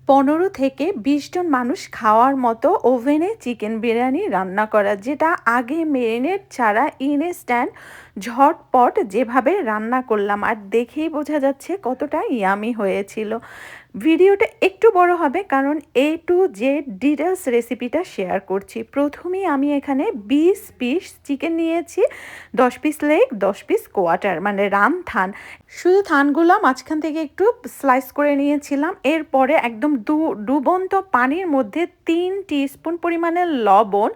15 থেকে 20 জন মানুষ খাওয়ার মতো ওভেনে চিকেন বিরিয়ানি রান্না করা, যেটা আগে মেরিনেট ছাড়া ইনস্ট্যান্ট ঝটপট যেভাবে রান্না করলাম, আর দেখেই বোঝা যাচ্ছে কতটা ইয়ামি হয়েছিল। ভিডিওটা একটু বড় হবে কারণ এ টু জেড ডিটেলস রেসিপিটা শেয়ার করছি। প্রথমেই আমি এখানে 20 পিস চিকেন নিয়েছি, 10 পিস লেগ, 10 পিস কোয়ার্টার মানে রান থান। শুধু থানগুলো মাঝখান থেকে একটু স্লাইস করে নিয়েছিলাম। এরপরে একদম ডুবন্ত পানির মধ্যে 3 টিস্পুন পরিমাণে লবণ,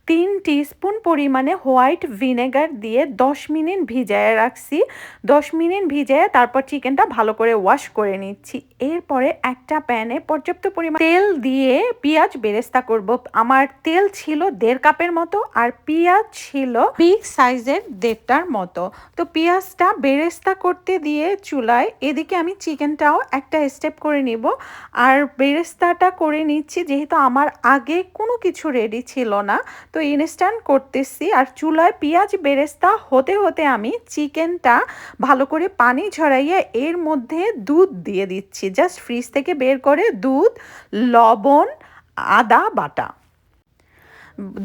3 টিস্পুন পরিমাণে হোয়াইট ভিনেগার দিয়ে 10 মিনিট ভিজায় রাখছি। 10 মিনিট ভিজায় তারপর চিকেনটা ভালো করে ওয়াশ করে নিচ্ছি। এরপরে একটা প্যানে পর্যাপ্ত পরিমাণ তেল দিয়ে পেঁয়াজ বেরেস্তা করব। আমার তেল ছিল 1.5 কাপের মতো আর পেঁয়াজ ছিল বিগ সাইজের 1.5টার মতো। তো পেঁয়াজটা বেরেস্তা করতে দিয়ে চুলায়, এদিকে আমি চিকেনটাও একটা স্টেপ করে নিব। আর বেরেস্তাটা করে নিচ্ছি যেহেতু আমার আগে কোনো কিছু রেডি ছিল না, তো ইনস্ট্যান্ট করতেছি। আর চুলায় পেঁয়াজ বেরেস্তা হতে হতে আমি চিকেনটা ভালো করে পানি ঝরাইয়ে এর মধ্যে দুধ দিয়ে দিচ্ছি। জাস্ট ফ্রিজ থেকে বের করে দুধ, লবণ, আদা বাটা।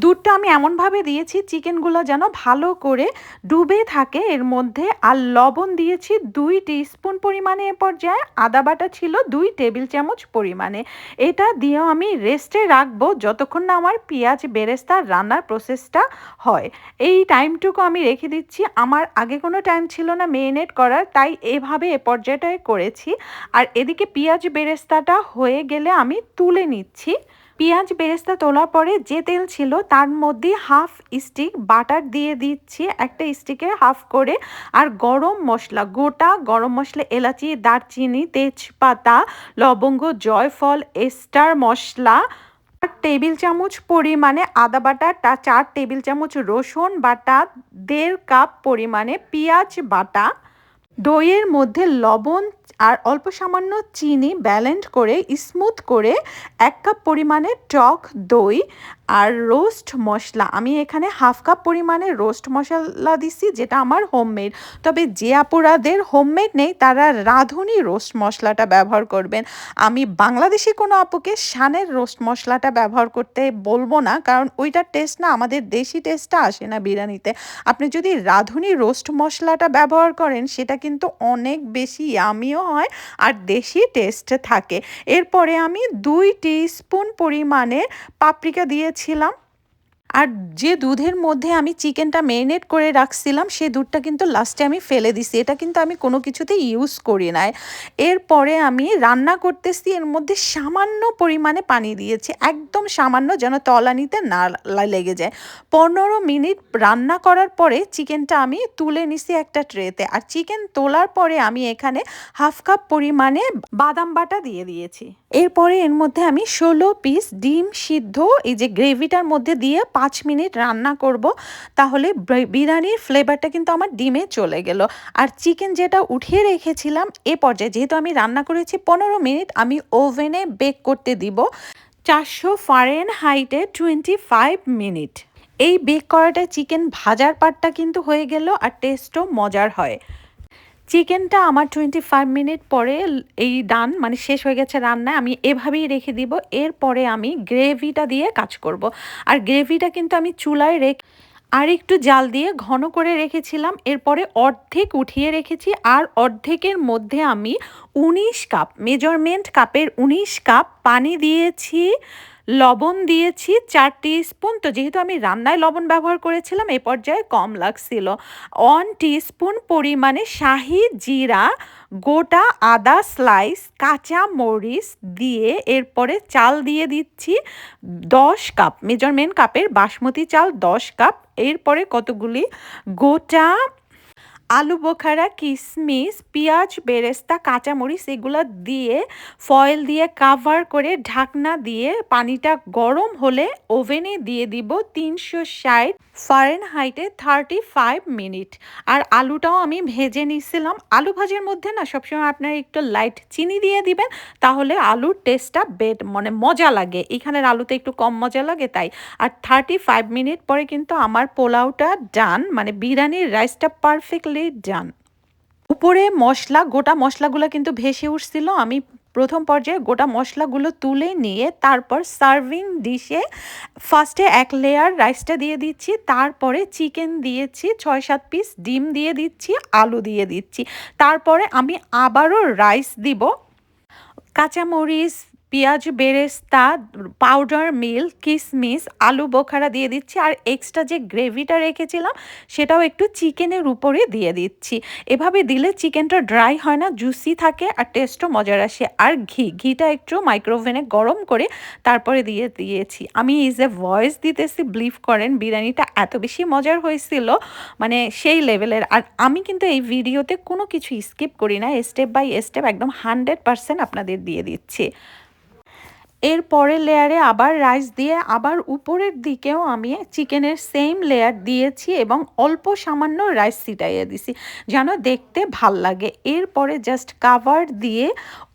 দুধটা আমি এমনভাবে দিয়েছি চিকেনগুলো যেন ভালো করে ডুবে থাকে এর মধ্যে। আর লবণ দিয়েছি 2 টিস্পুন পরিমাণে। এ পর্যায়ে আদা বাটা ছিল 2 টেবিল চামচ পরিমাণে। এটা দিয়েও আমি রেস্টে রাখবো যতক্ষণ না আমার পেঁয়াজ বেরেস্তা রান্নার প্রসেসটা হয়। এই টাইমটুকু আমি রেখে দিচ্ছি। আমার আগে কোনো টাইম ছিল না মেরিনেট করার, তাই এভাবে এ পর্যায়টায় করেছি। আর এদিকে পেঁয়াজ বেরেস্তাটা হয়ে গেলে আমি তুলে নিচ্ছি। পেঁয়াজ বেরেস্তা তোলার পরে যে তেল ছিল তার মধ্যে হাফ স্টিক বাটার দিয়ে দিচ্ছি, একটা স্টিকে হাফ করে। আর গরম মশলা, গোটা গরম মশলা, এলাচি, দারচিনি, তেজপাতা, লবঙ্গ, জয়ফল, স্টার মশলা, 4 টেবিল চামচ পরিমাণে আদা বাটা, 4 টেবিল চামচ রসুন বাটা, 1.5 কাপ পরিমাণে পেঁয়াজ বাটা, দইয়ের মধ্যে লবণ আর অল্প সামান্য চিনি ব্যালেন্ড করে স্মুথ করে 1 কাপ পরিমাণে টক দই। আর রোস্ট মশলা আমি এখানে হাফ কাপ পরিমাণে রোস্ট মশলা দিছি, যেটা আমার হোমমেড। তবে যে আপুরাদের হোমমেড নেই তারা রাঁধুনি রোস্ট মশলাটা ব্যবহার করবেন। আমি বাংলাদেশি কোনো আপুকে শানের রোস্ট মশলাটা ব্যবহার করতে বলবো না, কারণ ওইটার টেস্ট না আমাদের দেশি টেস্টটা আসে না বিরিয়ানিতে। আপনি যদি রাঁধুনি রোস্ট মশলাটা ব্যবহার করেন সেটা কিন্তু অনেক বেশি ইয়ামিও হয় আর দেশি টেস্ট থাকে। এরপরে আমি 2 টিস্পুন পরিমাণে পাপরিকা দিয়েছিলাম। আর যে দুধের মধ্যে আমি চিকেনটা মেরিনেট করে রাখছিলাম সেই দুধটা কিন্তু লাস্টে আমি ফেলে দিছি, এটা কিন্তু আমি কোনো কিছুতে ইউজ করি নাই। এরপরে আমি রান্না করতেছি, এর মধ্যে সামান্য পরিমাণে পানি দিয়েছি, একদম সামান্য, যেন তলানিতে না লেগে যায়। 15 মিনিট রান্না করার পরে চিকেনটা আমি তুলে নিছি একটা ট্রেতে। আর চিকেন তোলার পরে আমি এখানে হাফ কাপ পরিমাণে বাদাম বাটা দিয়ে দিয়েছি। এরপরে এর মধ্যে আমি 16 পিস ডিম সিদ্ধ এই যে গ্রেভিটার মধ্যে দিয়ে 5 মিনিট রান্না করব, তাহলে বিরিয়ানির ফ্লেভারটা কিন্তু আমার ডিমে চলে গেল। আর চিকেন যেটা উঠিয়ে রেখেছিলাম এ পর্যায়ে, যেহেতু আমি রান্না করেছি 15 মিনিট, আমি ওভেনে বেক করতে দিব 400 ফারেনহাইটে 25 মিনিট। এই বেক করাটা চিকেন ভাজার পার্টটা কিন্তু হয়ে গেল আর টেস্টও মজার হয়। চিকেনটা আমার 25 মিনিট পরে এই ডান, মানে শেষ হয়ে গেছে রান্না। আমি এভাবেই রেখে দিব। এরপরে আমি গ্রেভিটা দিয়ে কাজ করব। আর গ্রেভিটা কিন্তু আমি চুলায় রেখে আর একটু জাল দিয়ে ঘন করে রেখেছিলাম। এরপরে অর্ধেক উঠিয়ে রেখেছি, আর অর্ধেকের মধ্যে আমি 19 কাপ, মেজারমেন্ট কাপের 19 কাপ পানি দিয়েছি। লবণ দিয়েছি 4 টিস্পুন। তো যেহেতু আমি রান্নায় লবণ ব্যবহার করেছিলাম এই পর্যায়ে কম লাগছিল। 1 টিস্পুন পরিমাণে শাহি জিরা, গোটা আদা স্লাইস, কাঁচা মরিচ দিয়ে এরপরে চাল দিয়ে দিচ্ছি 10 কাপ, মেজারমেন্ট কাপের বাসমতি চাল 10 কাপ। এরপরে কতগুলি গোটা আলু বোখারা, কিশমিশ, পেঁয়াজ বেরেস্তা, কাঁচামরিচ এগুলো দিয়ে ফয়েল দিয়ে কাভার করে ঢাকনা দিয়ে পানিটা গরম হলে ওভেনে দিয়ে দিব 360 ফারেনহাইটে 35 মিনিট। আর আলুটাও আমি ভেজে নিয়েছিলাম। আলু ভাজির মধ্যে না সবসময় আপনারা একটু লাইট চিনি দিয়ে দিবেন, তাহলে আলুর টেস্টটা মানে মজা লাগে। এখানের আলুতে একটু কম মজা লাগে তাই। আর 35 মিনিট পরে কিন্তু আমার পোলাওটা ডান, মানে বিরিয়ানির রাইসটা পারফেক্টলি ডান। উপরে মশলা, গোটা মশলাগুলো কিন্তু ভেসে উঠছিল। আমি প্রথম পর্যায়ে গোটা মশলাগুলো তুলে নিয়ে তারপর সার্ভিং ডিশে ফার্স্টে এক লেয়ার রাইসটা দিয়ে দিচ্ছি, তারপরে চিকেন দিয়েছি ৬-৭ পিস, ডিম দিয়ে দিচ্ছি, আলু দিয়ে দিচ্ছি, তারপরে আমি আবারও রাইস দিব, কাঁচামরিচ, পেঁয়াজ বেরেস্তা, পাউডার মিল্ক, কিশমিশ, আলু বোখারা দিয়ে দিচ্ছি, আর এক্সট্রা যে গ্রেভিটা রেখেছিলাম সেটাও একটু চিকেনের উপরে দিয়ে দিচ্ছি। এভাবে দিলে চিকেনটা ড্রাই হয় না, জুসি থাকে আর টেস্টও মজার আসে। আর ঘিটা একটু মাইক্রোওভেনে গরম করে তারপরে দিয়ে দিয়েছি। আমি এই যে ভয়েস দিতেছি, বিলিভ করেন বিরিয়ানিটা এত বেশি মজার হয়েছিল, মানে সেই লেভেলের। আর আমি কিন্তু এই ভিডিওতে কোনো কিছু স্কিপ করি না, স্টেপ বাই স্টেপ একদম 100% আপনাদের দিয়ে দিচ্ছি। এর পরের লেয়ারে আবার রাইস দিয়ে আবার উপরের দিকেও আমি চিকেনের সেম লেয়ার দিয়েছি এবং অল্প সামান্য রাইস ছিটাইয়ে দিছি যেন দেখতে ভাল লাগে। এরপরে জাস্ট কাভার দিয়ে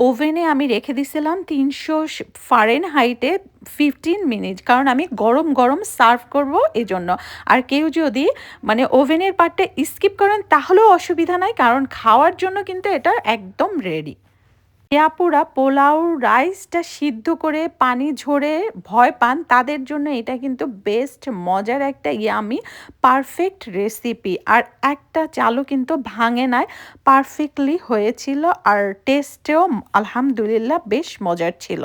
ওভেনে আমি রেখে দিছিলাম 300 ফারেনহাইটে 15 মিনিট, কারণ আমি গরম গরম সার্ভ করব এজন্য। আর কেউ যদি মানে ওভেনের পার্টটা স্কিপ করেন তাহলেও অসুবিধা নাই, কারণ খাওয়ার জন্য কিন্তু এটা একদম রেডি। আপুরা পোলাও রাইসটা সিদ্ধ করে পানি ঝরে ভয় পান, তাদের জন্য এটা কিন্তু বেস্ট মজার একটা ইয়ামি পারফেক্ট রেসিপি। আর একটা চালও কিন্তু ভাঙে নাই, পারফেক্টলি হয়েছিল আর টেস্টেও আলহামদুলিল্লাহ বেশ মজার ছিল।